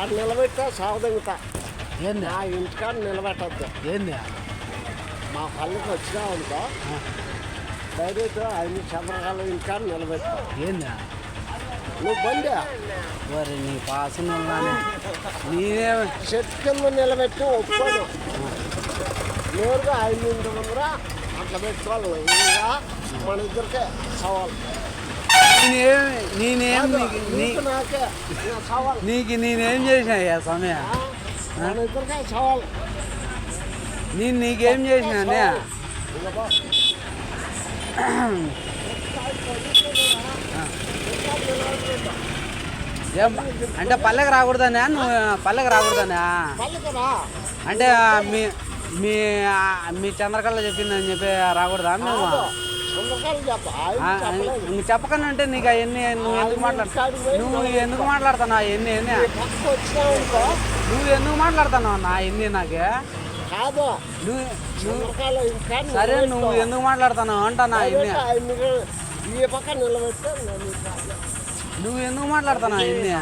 అది నిలబెట్టా సావదంగుతా ఏంది నా ఇంటికాడ నిలబెట్టద్దు. ఏంది మా పల్లెకి వచ్చినావు అనుకో డైరెక్ట్ ఆయన చంద్రకాల ఇంటికాడ నిలబెట్టా. ఏంది నువ్వు బండి మరి నీ పాసన నేనే చెట్టు కింద నిలబెట్టి ఒప్పుకోడు. నేరుగా ఆయన ఇంటి ముందర అట్లా పెట్టుకోవాలి. ఇంకా మన ఇద్దరికే సవాల్. నేనేం నీకు నాకే సవాల్. నేనేం చేసినా సమయం మన ఇద్దరికే సవాల్. నీకేం చేసినా ఇంకా బా. అంటే పల్లెకి రాకూడదనా నువ్వు పల్లెకి రాకూడదనా పల్లెకి రా. అంటే మీ మీ మీ చంద్రకళ చెప్పిందని చెప్పి రాకూడదా మేము చంద్రకాయలు చెప్ప ఆయన చెప్పలేదు. ఇంక చెప్పకనే అంటే నీకు అవన్నీ నువ్వు ఎందుకు మాట్లాడుతున్నావు అవన్నీ పక్కకు వచ్చినావు అనుకో నువ్వు ఎందుకు మాట్లాడుతున్నావు నా అవన్నీ నాకే కాదు. నువ్వు చంద్రకాయలు ఇంకా సరే నువ్వు ఎందుకు మాట్లాడుతున్నావు అంటానా అవన్నీ ఈ పక్క నిలబెడితే నువ్వు ఎందుకు మాట్లాడుతున్నావు అవన్నీ